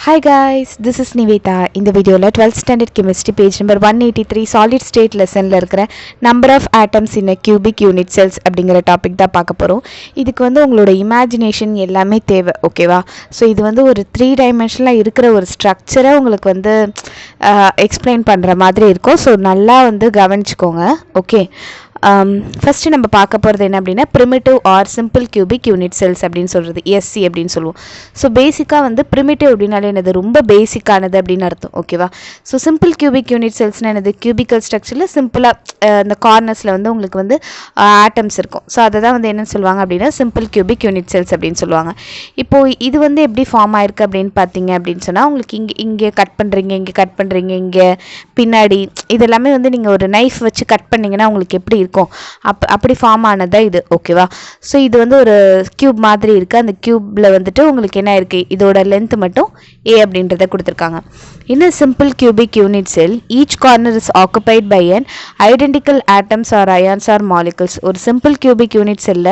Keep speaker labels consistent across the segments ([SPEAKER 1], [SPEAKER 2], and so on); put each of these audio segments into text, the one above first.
[SPEAKER 1] Hi guys, this is Niveta. In the video, 12th standard chemistry page number 183 solid state lesson la irukra number of atoms in a cubic unit cells அப்படிங்கற topic தான் பார்க்க போறோம். இதுக்கு வந்து உங்களோட imagination எல்லாமே தேவை, ஓகேவா? ஸோ இது வந்து ஒரு 3 டைமென்ஷனலா இருக்கிற ஒரு ஸ்ட்ரக்சரை உங்களுக்கு வந்து எக்ஸ்பிளைன் பண்ற மாதிரி இருக்கும். ஸோ நல்லா வந்து கவனிச்சுக்கோங்க, ஓகே? ஃபஸ்ட்டு நம்ம பார்க்க போகிறது என்ன அப்படின்னா primitive or simple cubic unit cells அப்படின்னு சொல்கிறது, எஸ்சி அப்படின்னு சொல்லுவோம். ஸோ பேசிக்காக வந்து ப்ரிமிட்டிவ் அப்படின்னாலே என்னது, ரொம்ப பேசிக்கானது அப்படின்னு அர்த்தம், ஓகேவா? ஸோ சிம்பிள் கியூபிக் யூனிட் செல்ஸ்னால் என்னது, கியூபிக்கல் ஸ்ட்ரக்சரில் சிம்பிளாக இந்த கார்னர்ஸில் வந்து உங்களுக்கு வந்து ஆட்டம்ஸ் இருக்கும். ஸோ அதை தான் வந்து என்னென்னு சொல்லுவாங்க அப்படின்னா சிம்பிள் கியூபிக் யூனிட் செல்ஸ் அப்படின்னு சொல்லுவாங்க. இப்போது இது வந்து எப்படி ஃபார்ம் ஆயிருக்கு அப்படின்னு பார்த்தீங்க அப்படின்னு சொன்னால், உங்களுக்கு இங்கே கட் பண்ணுறீங்க, இங்கே கட் பண்ணுறீங்க, இங்கே பின்னாடி இதெல்லாமே வந்து நீங்கள் ஒரு நைஃப் வச்சு கட் பண்ணிங்கன்னா உங்களுக்கு எப்படி இருக்கும், அப்படி ஃபார்ம் ஆனதான் இது, ஓகேவா? ஸோ இது வந்து ஒரு கியூப் மாதிரி இருக்குது. அந்த கியூப்ல வந்துட்டு உங்களுக்கு என்ன இருக்குது, இதோட லென்த் மட்டும் a அப்படின்றத கொடுத்துருக்காங்க. In a simple cubic unit cell, each corner is occupied by an identical atoms or ions or molecules. ஒரு simple cubic unit cell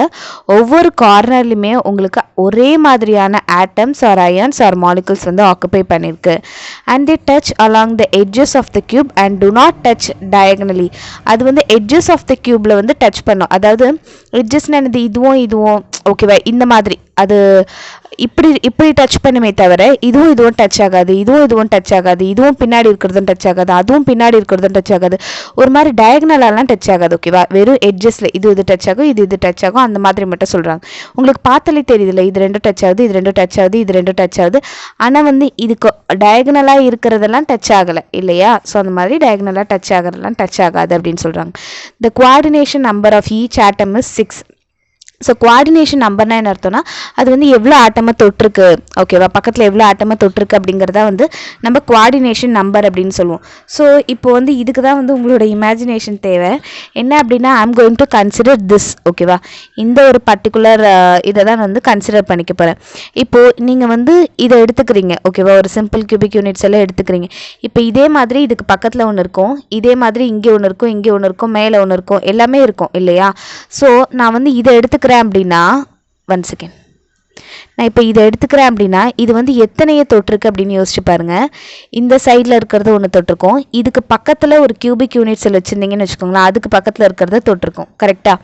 [SPEAKER 1] ஒவ்வொரு கார்னர்லையுமே உங்களுக்கு ஒரே மாதிரியான atoms or ions or molecules வந்து ஆக்குபை பண்ணியிருக்கு. And they touch along the edges of the cube and do not touch diagonally. அது வந்து edges of the cubeல வந்து டச் பண்ணும். அதாவது எட்ஜஸ்னா என்னது, இதுவும் ஓகேவா, இந்த மாதிரி அது இப்படி டச் பண்ணுமே தவிர இதுவும் டச் ஆகாது, இதுவும் டச் ஆகாது, இதுவும் பின்னாடி இருக்கிறதும் டச் ஆகாது, அதுவும் பின்னாடி இருக்கிறதும் டச் ஆகாது, ஒரு மாதிரி டயகனலாலாம் டச் ஆகாது, ஓகேவா? வெறும் எட்ஜஸ்ல இது டச் ஆகும், இது டச் ஆகும், அந்த மாதிரி மட்டும் சொல்றாங்க. உங்களுக்கு பார்த்தாலே தெரியுதுல்ல, இது ரெண்டும் டச் ஆகுது, இது ரெண்டும் டச் ஆகுது, இது ரெண்டும் டச் ஆகுது. ஆனால் வந்து இதுக்கு டயகனலா இருக்கிறதெல்லாம் டச் ஆகலை இல்லையா? ஸோ அந்த மாதிரி டயகனலா டச் ஆகிறதெல்லாம் டச் ஆகாது அப்படின்னு சொல்றாங்க. The coordination number of each atom is 6. So coordination நம்பர்னா என்ன அர்த்தம்னா, அது வந்து எவ்வளோ ஆட்டமாக தொட்டிருக்கு, ஓகேவா? பக்கத்தில் எவ்வளோ ஆட்டமாக தொட்டிருக்கு அப்படிங்கிறதா வந்து நம்ம குவாடினேஷன் நம்பர் அப்படின்னு சொல்லுவோம். ஸோ இப்போ வந்து இதுக்கு தான் வந்து உங்களோட இமேஜினேஷன் தேவை. என்ன அப்படின்னா, I am going to consider this, ஓகேவா? இந்த ஒரு பர்டிகுலர் இதை தான் வந்து கன்சிடர் பண்ணிக்க போகிறேன். இப்போது நீங்கள் வந்து இதை எடுத்துக்கிறீங்க, ஓகேவா? ஒரு சிம்பிள் கியூபிக் யூனிட்ஸ் எல்லாம் எடுத்துக்கிறீங்க. இப்போ இதே மாதிரி இதுக்கு பக்கத்தில் ஒன்று இருக்கும், இதே மாதிரி இங்கே ஒன்று இருக்கும், இங்கே ஒன்று இருக்கும், மேலே ஒன்று இருக்கும், எல்லாமே இருக்கும் இல்லையா? ஸோ நான் வந்து இதை எடுத்துக்கிறேன் அப்படின்னா, ஒன் செகண்ட், நான் இப்போ இதை எடுத்துக்கிறேன் அப்படின்னா இது வந்து எத்தனையை தொட்டிருக்கு அப்படின்னு யோசிச்சு பாருங்க. இந்த சைடில் இருக்கிறது ஒன்று தொட்டிருக்கோம், இதுக்கு பக்கத்தில் ஒரு கியூபிக் யூனிட் செல் வச்சுருந்தீங்கன்னு வச்சுக்கோங்களேன், அதுக்கு பக்கத்தில் இருக்கிறத தொட்டிருக்கோம், கரெக்டாக?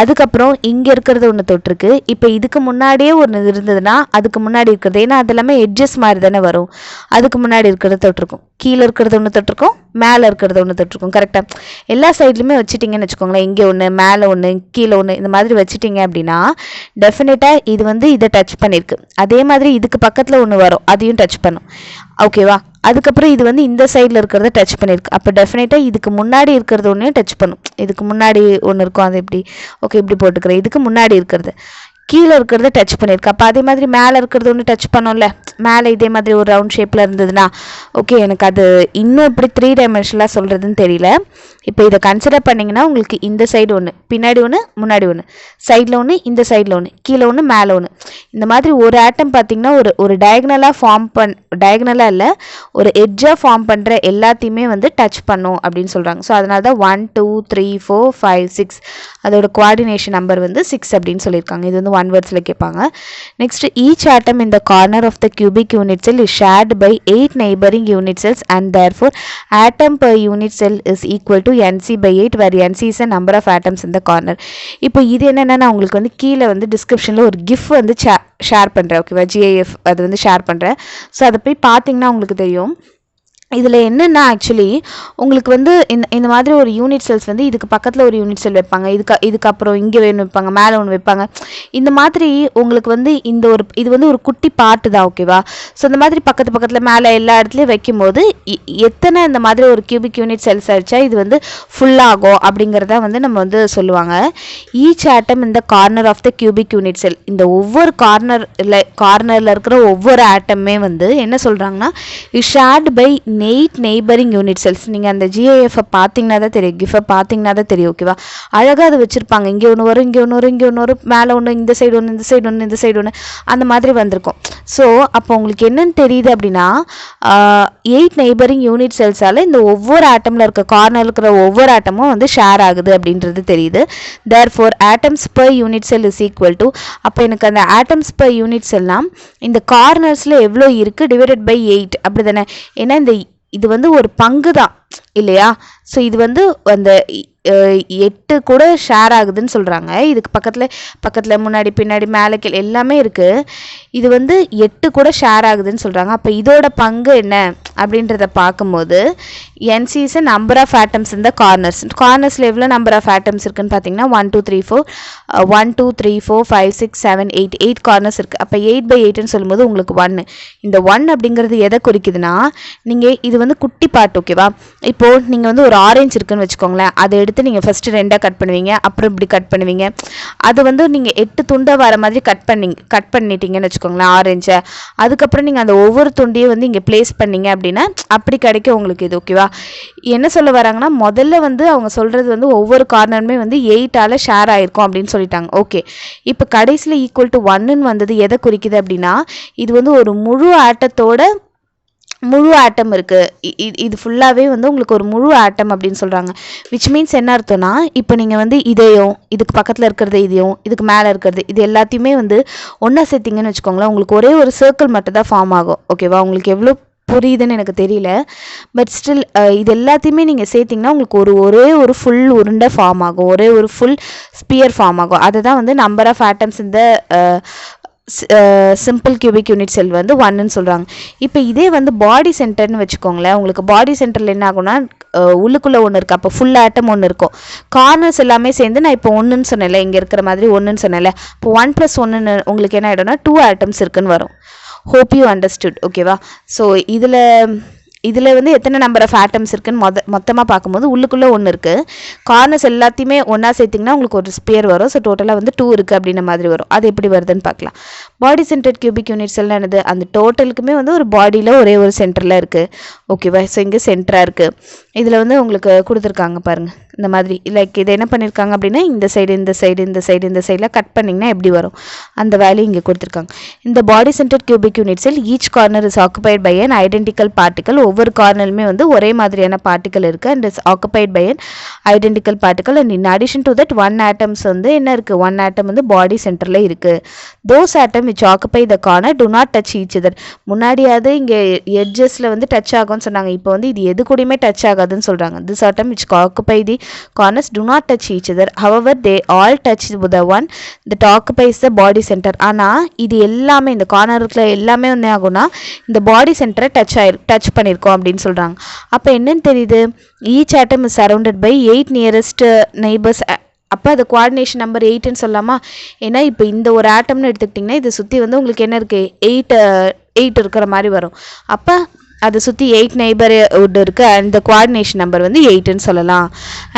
[SPEAKER 1] அதுக்கப்புறம் இங்கே இருக்கிறது ஒன்று தொட்டிருக்கு. இப்போ இதுக்கு முன்னாடியே ஒன்று இருந்ததுன்னா அதுக்கு முன்னாடி இருக்கிறது, ஏன்னா அது எல்லாமே எட்ஜஸ் மாதிரி தானே வரும், அதுக்கு முன்னாடி இருக்கிறத தொட்டிருக்கும், கீழே இருக்கிறது ஒன்று தொட்டிருக்கோம், மேலே இருக்கிறது ஒன்று தொட்டிருக்கும், கரெக்டாக? எல்லா சைட்லையுமே வச்சுட்டிங்கன்னு வச்சுக்கோங்களேன், இங்கே ஒன்று, மேலே ஒன்று, கீழே ஒன்று, இந்த மாதிரி வச்சுட்டிங்க அப்படின்னா டெஃபினட்டாக இது வந்து இதை டச் பண்ணியிருக்கு. அதே மாதிரி இதுக்கு பக்கத்தில் ஒன்று வரும், அதையும் டச் பண்ணும், ஓகேவா? அதுக்கப்புறம் இது வந்து இந்த சைடில் இருக்கிறத டச் பண்ணியிருக்கு. அப்போ டெஃபினட்டாக இதுக்கு முன்னாடி இருக்கிறது ஒன்றையும் டச் பண்ணும். இதுக்கு முன்னாடி ஒன்று இருக்கும், அது எப்படி, ஓகே, இப்படி போட்டுக்கிறேன், இதுக்கு முன்னாடி இருக்கிறது கீழே இருக்கிறத டச் பண்ணியிருக்கு. அப்போ அதே மாதிரி மேலே இருக்கிறது ஒன்று டச் பண்ணோம்ல, மேலே இதே மாதிரி ஒரு ரவுண்ட் ஷேப்பில் இருந்ததுன்னா, ஓகே, எனக்கு அது இன்னும் இப்படி 3 டைமென்ஷனலாக சொல்கிறதுன்னு தெரியல. இப்போ இதை கன்சிடர் பண்ணிங்கன்னா உங்களுக்கு இந்த சைடு ஒன்று, பின்னாடி ஒன்று, முன்னாடி ஒன்று, சைடில் ஒன்று, இந்த சைடில் ஒன்று, கீழே ஒன்று, மேலே ஒன்று, இந்த மாதிரி ஒரு ஆட்டம் பார்த்திங்கன்னா ஒரு டயகனலாக இல்லை, ஒரு எட்ஜாக ஃபார்ம் பண்ணுற எல்லாத்தையுமே வந்து டச் பண்ணும் அப்படின்னு சொல்கிறாங்க. ஸோ அதனால தான் 1 2 3 4 5 6 அதோட குவாடினேஷன் நம்பர் வந்து 6 அப்படின்னு சொல்லியிருக்காங்க. இது வந்து 1 வேர்ட்ஸில் கேட்பாங்க. Next, each atom in the corner of the cubic unit cell is shared by 8 neighboring unit cells and therefore atom per unit cell is equal to NC/8 where NC is the number of atoms in the corner. இப்போ இது என்னென்னா, நான் உங்களுக்கு வந்து கீழே வந்து டிஸ்கிரிப்ஷனில் ஒரு கிஃப் வந்து ஷேர் பண்ணுறேன், ஓகேவா? GIF அது வந்து ஷேர் பண்ணுறேன். ஸோ அதை போய் பார்த்தீங்கன்னா உங்களுக்கு தெரியும். இதில் என்னென்னா, ஆக்சுவலி உங்களுக்கு வந்து இந்த மாதிரி ஒரு யூனிட் செல்ஸ் வந்து இதுக்கு பக்கத்தில் ஒரு யூனிட் செல் வைப்பாங்க, இதுக்கப்புறம் இங்கே ஒன்று வைப்பாங்க, மேலே ஒன்று வைப்பாங்க, இந்த மாதிரி உங்களுக்கு வந்து இது வந்து ஒரு குட்டி பாட்டு தான், ஓகேவா? ஸோ இந்த மாதிரி பக்கத்தில் மேலே எல்லா இடத்துலையும் வைக்கும்போது எத்தனை இந்த மாதிரி ஒரு கியூபிக் யூனிட் செல்ஸ் அடித்தா இது வந்து ஃபுல்லாகும் அப்படிங்கிறத வந்து நம்ம வந்து சொல்லுவாங்க. ஈச் ஆட்டம் இந்த corner of the cubic unit cell, இந்த ஒவ்வொரு கார்னரில் இருக்கிற ஒவ்வொரு ஆட்டமே வந்து என்ன சொல்கிறாங்கன்னா, is shared by 8 neighbouring unit cells. நீங்கள் அந்த GIF பார்த்தீங்கன்னா தான் தெரியும், கிஃபை பார்த்தீங்கன்னா தான் தெரியும். ஓகேவா, அழகாக அதை வச்சுருப்பாங்க. இங்கே ஒன்று வரும், இங்கே ஒன்று வரும், இங்கே ஒன்று வரும், மேலே ஒன்று, இந்த சைடு ஒன்று, இந்த சைடு ஒன்று, இந்த சைடு ஒன்று, அந்த மாதிரி வந்திருக்கும். ஸோ அப்போ உங்களுக்கு என்னென்னு தெரியுது அப்படின்னா 8 நெய்பரிங் யூனிட் செல்ஸால் இந்த ஒவ்வொரு ஆட்டமில் இருக்க கார்னர் இருக்கிற ஒவ்வொரு ஆட்டமும் வந்து ஷேர் ஆகுது அப்படின்றது தெரியுது. therefore atoms per unit cell is equal to, அப்போ எனக்கு அந்த atoms per unit cellனா இந்த கார்னர்ஸில் எவ்வளோ இருக்குது டிவைடட் பை 8 அப்படி தானே. ஏன்னா இது வந்து ஒரு பங்கு தான் இல்லையா. ஸோ இது வந்து அந்த 8 கூட ஷேர் ஆகுதுன்னு சொல்கிறாங்க. இதுக்கு பக்கத்தில் முன்னாடி பின்னாடி மேலே கீழே எல்லாமே இருக்குது. இது வந்து 8 கூட ஷேர் ஆகுதுன்னு சொல்கிறாங்க. அப்போ இதோட பங்கு என்ன அப்படின்றத பார்க்கும்போது NC is a number of atoms in the corners. கார்னர்ஸில் எவ்வளோ நம்பர் ஆஃப் ஆட்டம்ஸ் இருக்குன்னு பார்த்தீங்கன்னா 1 2 3 4 5 6 7 8 கார்னர்ஸ் இருக்குது. அப்போ 8/8ன்னு சொல்லும்போது உங்களுக்கு 1. இந்த 1 அப்படிங்கிறது எதை குறிக்குதுன்னா, நீங்கள் இது வந்து குட்டி பார்ட். ஓகேவா, இப்போது நீங்கள் வந்து ஒரு ஆரஞ்சு இருக்குன்னு வச்சுக்கோங்களேன். அதை எடுத்து நீங்கள் ஃபஸ்ட்டு 2 கட் பண்ணுவீங்க, அப்புறம் இப்படி கட் பண்ணுவீங்க. அது வந்து நீங்கள் 8 துண்டை வர மாதிரி கட் பண்ணிட்டீங்கன்னு வச்சுக்கோங்களேன் ஆரஞ்சை. அதுக்கப்புறம் நீங்கள் அந்த ஒவ்வொரு துண்டையும் வந்து இங்கே பிளேஸ் பண்ணீங்க அப்படின்னா அப்படி கிடைக்கும் உங்களுக்கு இது. ஓகேவா, என்ன சொல்ல வராங்கன்னா, முதல்ல வந்து அவங்க சொல்கிறது வந்து ஒவ்வொரு கார்னருமே வந்து 8ஆல் ஷேர் ஆகிருக்கும் அப்படின்னு சொல்லிட்டாங்க. ஓகே, இப்போ கடைசியில் ஈக்குவல் டு 1ன்னு வந்தது எதை குறிக்குது அப்படின்னா, இது வந்து ஒரு முழு ஆட்டம் இருக்குது. இது ஃபுல்லாகவே வந்து உங்களுக்கு ஒரு முழு ஆட்டம் அப்படின்னு சொல்கிறாங்க. விச் மீன்ஸ் என்ன அர்த்தம்னா, இப்போ நீங்கள் வந்து இதையும் இதுக்கு பக்கத்தில் இருக்கிறது இதையும் இதுக்கு மேலே இருக்கிறது இது எல்லாத்தையுமே வந்து ஒன்றா சேர்த்திங்கன்னு வச்சுக்கோங்களேன், உங்களுக்கு ஒரே ஒரு சர்க்கிள் மட்டும் தான் ஃபார்ம் ஆகும். ஓகேவா, உங்களுக்கு எவ்வளோ புரியுதுன்னு எனக்கு தெரியல. பட் ஸ்டில் இது எல்லாத்தையுமே நீங்கள் சேர்த்திங்கன்னா உங்களுக்கு ஒரே ஒரு ஃபுல் உருண்டை ஃபார்ம் ஆகும், ஒரே ஒரு ஃபுல் ஸ்பியர் ஃபார்ம் ஆகும். அதை தான் வந்து நம்பர் ஆஃப் ஆட்டம்ஸ் இந்த சிம்பிள் கியூபிக் யூனிட் செல் வந்து 1ன்னு சொல்கிறாங்க. இப்போ இதே வந்து பாடி சென்டர்னு வச்சுக்கோங்களேன். உங்களுக்கு பாடி சென்டரில் என்ன ஆகும்னா, உள்ளுக்குள்ளே ஒன்று இருக்குது, அப்போ ஃபுல் ஆட்டம் ஒன்று இருக்கும். கார்னர்ஸ் எல்லாமே சேர்ந்து நான் இப்போ 1ன்னு சொன்னேன்ல, இங்கே இருக்கிற மாதிரி 1ன்னு சொன்னேன்ல, இப்போ 1 + 1 உங்களுக்கு என்ன ஆகிடும்னா 2 ஆட்டம்ஸ் இருக்குன்னு வரும். Hope you understood. ஓகேவா, ஸோ இதில் வந்து எத்தனை நம்பர் ஆஃப் ஆட்டம்ஸ் இருக்குன்னு மொத்தமாக பார்க்கும்போது உள்ளுக்குள்ளே 1 இருக்குது. கார்னர்ஸ் எல்லாத்தையுமே ஒன்றா சேர்த்திங்கன்னா உங்களுக்கு ஒரு ஸ்பியர் வரும். ஸோ டோட்டலாக வந்து 2 இருக்குது அப்படின்ற மாதிரி வரும். அது எப்படி வருதுன்னு பார்க்கலாம். பாடி சென்டர்ட் கியூபிக் யூனிட் செல்னா என்னது, அந்த டோட்டலுக்குமே வந்து ஒரு பாடியில் ஒரே ஒரு சென்டரில் இருக்குது. ஓகேவா, ஸோ இங்கே சென்டராக இருக்குது. இதில் வந்து உங்களுக்கு கொடுத்துருக்காங்க பாருங்கள் இந்த மாதிரி. லைக் இதை என்ன பண்ணியிருக்காங்க அப்படின்னா, இந்த சைடில் கட் பண்ணிங்கன்னா எப்படி வரும் அந்த வேல்யூ இங்கே கொடுத்துருக்காங்க. இந்த body centred cubic unit cell each corner is occupied by an identical particle. ஒவ்வொரு கார்னருமே வந்து ஒரே மாதிரியான பார்ட்டிக்கல் இருக்குது and is occupied by an identical particle. And in addition to that 1 atoms வந்து என்ன இருக்குது, 1 ஆட்டம் வந்து பாடி சென்டரில் இருக்குது. Those atom which occupy the corner do not touch each other. முன்னாடியாவது இங்கே எட்ஜஸில் வந்து டச் ஆகும்னு சொன்னாங்க. இப்போ வந்து இது எது கூடயுமே டச் ஆகாதுன்னு சொல்கிறாங்க. this atom which occupy the corners do not touch each other. However they all touch the one that occupies the body center. ஆனால் இது எல்லாமே இந்த கார்னருக்குள்ள எல்லாமே என்ன ஆகும்னா இந்த பாடி சென்டரை டச் பண்ணியிருக்கோம் அப்படின்னு சொல்கிறாங்க. அப்போ என்னன்னு தெரியுது, each atom is surrounded by 8 nearest neighbors. அப்போ அது கோஆர்டினேஷன் நம்பர் 8ன்னு சொல்லலாமா. ஏன்னா இப்போ இந்த ஒரு ஆட்டம்னு எடுத்துக்கிட்டிங்கன்னா இதை சுற்றி வந்து உங்களுக்கு என்ன இருக்குது, 8 இருக்கிற மாதிரி வரும். அப்போ அதை சுற்றி 8 நெய்பர்ஹுட் இருக்குது அண்ட் த கோஆர்டினேஷன் நம்பர் வந்து 8ன்னு சொல்லலாம்.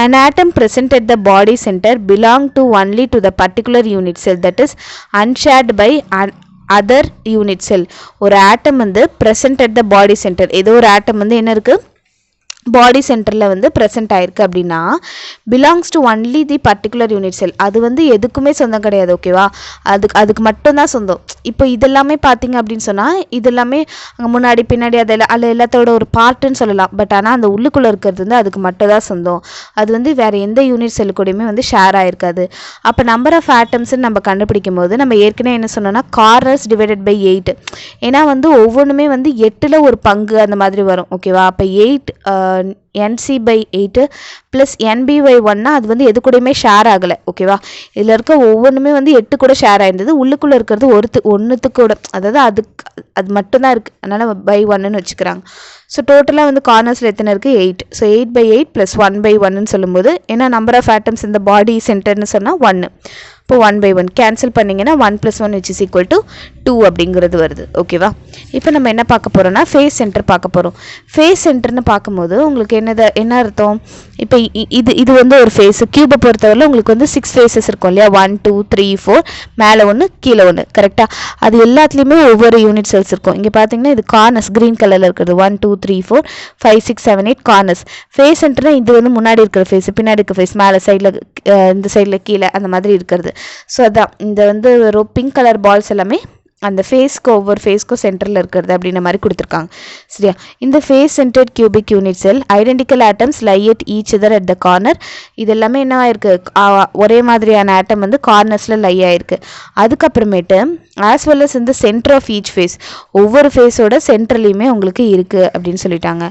[SPEAKER 1] an atom present at the body center belong to only to the particular unit cell that is unshared by other unit cell. ஒரு ஆட்டம் வந்து present at the body center, ஏதோ ஒரு ஆட்டம் வந்து என்ன இருக்குது பாடி சென்டரில் வந்து ப்ரெசென்ட் ஆயிருக்கு அப்படின்னா belongs to only the particular unit cell. அது வந்து எதுக்குமே சொந்தம் கிடையாது. ஓகேவா, அதுக்கு மட்டும்தான் சொந்தம். இப்போ இதெல்லாமே பார்த்தீங்க அப்படின்னு சொன்னால் இதெல்லாமே அங்கே முன்னாடி பின்னாடி அதில் எல்லாத்தோட ஒரு பார்ட்டுன்னு சொல்லலாம். பட் ஆனால் அந்த உள்ளுக்குள்ளே இருக்கிறது வந்து அதுக்கு மட்டும் தான் சொந்தம். அது வந்து வேறு எந்த யூனிட் செல்லு கூடயுமே வந்து ஷேர் ஆகிருக்காது. அப்போ நம்பர் ஆஃப் ஆட்டம்ஸ்ன்னு நம்ம கண்டுபிடிக்கும் போது நம்ம ஏற்கனவே என்ன சொன்னோம்னா கார்னர்ஸ் டிவைடட் பை 8. ஏன்னா வந்து ஒவ்வொன்றுமே வந்து 8ல் ஒரு பங்கு அந்த மாதிரி வரும். ஓகேவா, அப்போ 8 NC/8 ப்ளஸ் NB/1னா அது வந்து எது கூடயுமே ஷேர் ஆகலை. ஓகேவா, இதில் இருக்க ஒவ்வொன்றுமே வந்து 8 கூட ஷேர் ஆயிருந்தது. உள்ளுக்குள்ளே இருக்கிறது ஒன்றுத்துக்கு கூட, அதாவது அது மட்டும்தான் இருக்குது. அதனால் by1ன்னு வச்சுக்கிறாங்க. ஸோ டோட்டலாக வந்து கார்னர்ஸில் எத்தனை இருக்குது, 8. ஸோ 8/8 + 1/1ன்னு சொல்லும்போது ஏன்னா நம்பர் ஆஃப் ஆட்டம்ஸ் இந்த பாடி சென்டர்னு சொன்னால் 1. இப்போ 1/1 கேன்சல் பண்ணிங்கன்னா 1 + 1 which is equal to 2 அப்படிங்கிறது வருது. ஓகேவா? இப்போ நம்ம என்ன பார்க்க போகிறோம்னா ஃபேஸ் சென்டர் பார்க்க போகிறோம். ஃபேஸ் சென்டர்னு பார்க்கும்போது உங்களுக்கு என்ன அர்த்தம்? இப்போ இது வந்து ஒரு ஃபேஸ். கியூபை பொறுத்தவரை உங்களுக்கு வந்து 6 ஃபேஸஸ் இருக்கும் இல்லையா? 1 2 3 4 மேலே ஒன்று கீழே ஒன்று, கரெக்டாக? அது எல்லாத்துலேயுமே ஒவ்வொரு யூனிட் செல்ஸ் இருக்கும். இங்கே பார்த்தீங்கன்னா இது கார்னர்ஸ் க்ரீன் கலரில் இருக்கிறது 1 2 3 4 5 6 7 8 கார்னர்ஸ். ஃபேஸ் சென்டர்னா இது வந்து முன்னாடி இருக்கிற ஃபேஸ், பின்னாடி இருக்கிற ஃபேஸ், மேலே சைடில், இந்த சைடில் கீழே, அந்த மாதிரி இருக்கிறது. ஸோ அதான் இந்த வந்து பிங்க் கலர் பால்ஸ் எல்லாமே அந்த ஃபேஸ்க்கு ஒவ்வொரு ஃபேஸ்க்கும் சென்டரில் இருக்கிறது அப்படின்ற மாதிரி கொடுத்துருக்காங்க. சரியா? இந்த face centred cubic unit cell identical atoms lie at each other at the corner. இது எல்லாமே என்ன ஆயிருக்கு? ஒரே மாதிரியான ஆட்டம் வந்து கார்னர்ஸில் லை ஆயிருக்கு. அதுக்கப்புறமேட்டு ஆஸ் வெல் அஸ் இந்த சென்டர் ஆஃப் ஈச் ஃபேஸ், ஒவ்வொரு ஃபேஸோட சென்டர்லையுமே உங்களுக்கு இருக்குது அப்படின்னு சொல்லிட்டாங்க.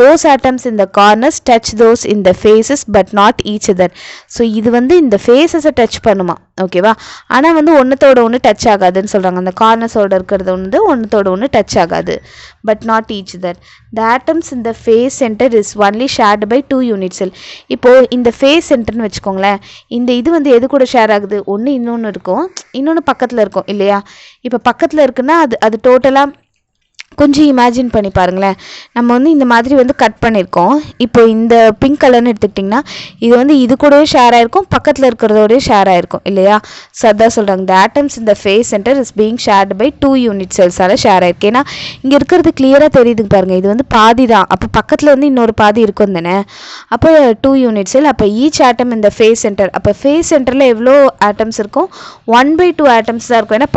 [SPEAKER 1] தோஸ் ஆட்டம்ஸ் இந்த கார்னர்ஸ் டச் தோஸ் இந்த faces but not each other. So இது வந்து இந்த ஃபேஸஸை டச் பண்ணுமா, ஓகேவா? ஆனால் வந்து ஒன்றத்தோட ஒன்று டச் ஆகாதுன்னு சொல்கிறாங்க. அந்த கார்னர்ஸோட இருக்கிறது வந்து ஒன்றத்தோட ஒன்று டச் ஆகாது, but not each other. The atoms இந்த face centre is only shared by 2 unit cell. இப்போது இந்த ஃபேஸ் சென்டர்னு வச்சுக்கோங்களேன். இந்த இது வந்து எது கூட ஷேர் ஆகுது? ஒன்று இன்னொன்று இருக்கும், இன்னொன்று பக்கத்தில் இருக்கும் இல்லையா? இப்போ பக்கத்தில் இருக்குன்னா அது டோட்டலாக கொஞ்சம் இமேஜின் பண்ணி பாருங்களேன். நம்ம வந்து இந்த மாதிரி வந்து கட் பண்ணியிருக்கோம். இப்போ இந்த பிங்க் கலர்னு எடுத்துக்கிட்டிங்கன்னா இது வந்து இது கூடவே ஷேர் ஆகிருக்கும், பக்கத்தில் இருக்கிறதோடய ஷேர் ஆகிருக்கும் இல்லையா? ஸோ அதான் சொல்கிறாங்க, த ஆட்டம்ஸ் இந்த face centre is being shared by 2 unit செல்ஸால் ஷேர் ஆகிருக்கு. ஏன்னா இங்கே இருக்கிறது கிளியராக தெரியுதுங்க பாருங்கள், இது வந்து பாதி தான். அப்போ பக்கத்தில் வந்து இன்னொரு பாதி இருக்கும் தானே, அப்போ 2 யூனிட் செல். அப்போ ஈச் ஆட்டம் இந்த ஃபேஸ் சென்டர், அப்போ ஃபேஸ் சென்டரில் எவ்வளோ ஆட்டம்ஸ் இருக்கும்? 1/2 ஆட்டம்ஸ் தான் இருக்கும். ஏன்னா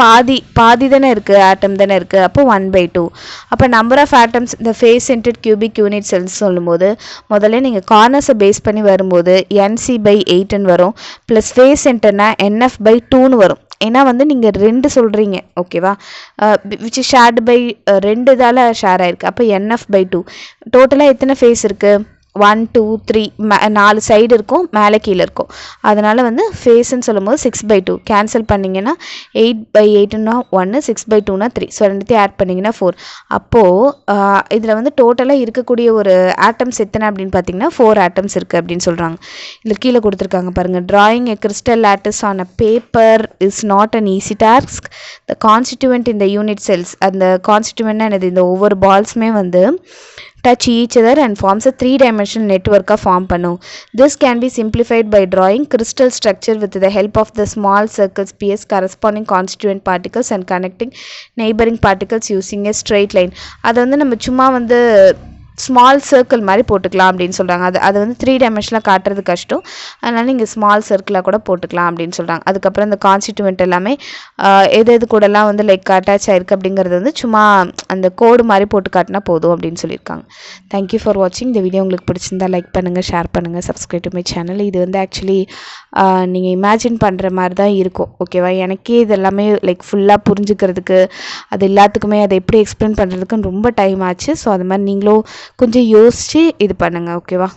[SPEAKER 1] பாதி தானே இருக்குது, ஆட்டம் தானே இருக்குது. அப்போ 1/2. அப்போ நம்பர் ஆஃப் ஆட்டம்ஸ் இந்த face centred cubic unit cells சொல்லும்போது முதல்ல நீங்கள் கார்னர்ஸை பேஸ் பண்ணி வரும்போது NC/8ன்னு வரும், ப்ளஸ் ஃபேஸ் சென்டர்னா NF/2ன்னு வரும். ஏன்னா வந்து நீங்கள் 2 சொல்கிறீங்க, ஓகேவா? விச் இஸ் ஷேர்டு பை 2 இதால் ஷேர் ஆயிருக்கு. அப்போ NF/2. டோட்டலாக எத்தனை ஃபேஸ் இருக்குது? 1 2 3 4 சைடு இருக்கும், மேலே கீழே இருக்கும். அதனால் வந்து ஃபேஸ்ன்னு சொல்லும்போது 6/2 கேன்சல் பண்ணிங்கன்னா 8/8ன்னா 1, 6/2னா 3. ஸோ ரெண்டுத்தையும் ஆட் பண்ணிங்கன்னா 4. அப்போது இதில் வந்து டோட்டலாக இருக்கக்கூடிய ஒரு ஆட்டம்ஸ் எத்தனை அப்படின்னு பார்த்தீங்கன்னா 4 ஆட்டம்ஸ் இருக்குது அப்படின்னு சொல்கிறாங்க. இதில் கீழே கொடுத்துருக்காங்க பாருங்கள், drawing a crystal lattice on a paper is not an easy task. The constituent in the unit cells, அந்த கான்ஸ்டிடியூவன்ட்னா என்னது? இந்த ஒவ்வொரு பால்ஸுமே வந்து touch each other and forms a 3-dimensional network form பண்ணும். This can be simplified by drawing crystal structure with the help of the small circles PS corresponding constituent particles and connecting neighboring particles using a straight line. அதை வந்து நம்ம சும்மா வந்து small circle மாதிரி போட்டுக்கலாம் அப்படின்னு சொல்கிறாங்க. அது வந்து 3 டைமென்ஷனில் காட்டுறது கஷ்டம், அதனால் நீங்கள் ஸ்மால் சர்க்கிளாக கூட போட்டுக்கலாம் அப்படின்னு சொல்கிறாங்க. அதுக்கப்புறம் இந்த கான்ஸ்டிடியூவன்ட் எல்லாமே எது கூடலாம் வந்து லைக் அட்டாச் ஆகிருக்கு அப்படிங்கிறது வந்து சும்மா அந்த கோடு மாதிரி போட்டு காட்டினா போதும் அப்படின்னு சொல்லியிருக்காங்க. தேங்க்யூ ஃபார் வாட்சிங். இந்த வீடியோ உங்களுக்கு பிடிச்சிருந்தா லைக் பண்ணுங்கள், ஷேர் பண்ணுங்கள், சப்ஸ்கிரைப் டு மை சேனல். இது வந்து ஆக்சுவலி நீங்கள் இமேஜின் பண்ணுற மாதிரி தான் இருக்கும், ஓகேவா? எனக்கே இது எல்லாமே லைக் ஃபுல்லாக புரிஞ்சுக்கிறதுக்கு, அது எல்லாத்துக்குமே அதை எப்படி எக்ஸ்பிளைன் பண்ணுறதுக்குன்னு ரொம்ப டைம் ஆச்சு. ஸோ அது மாதிரி நீங்களும் கொஞ்சம் யோசித்து இது பண்ணுங்கள், ஓகேவா?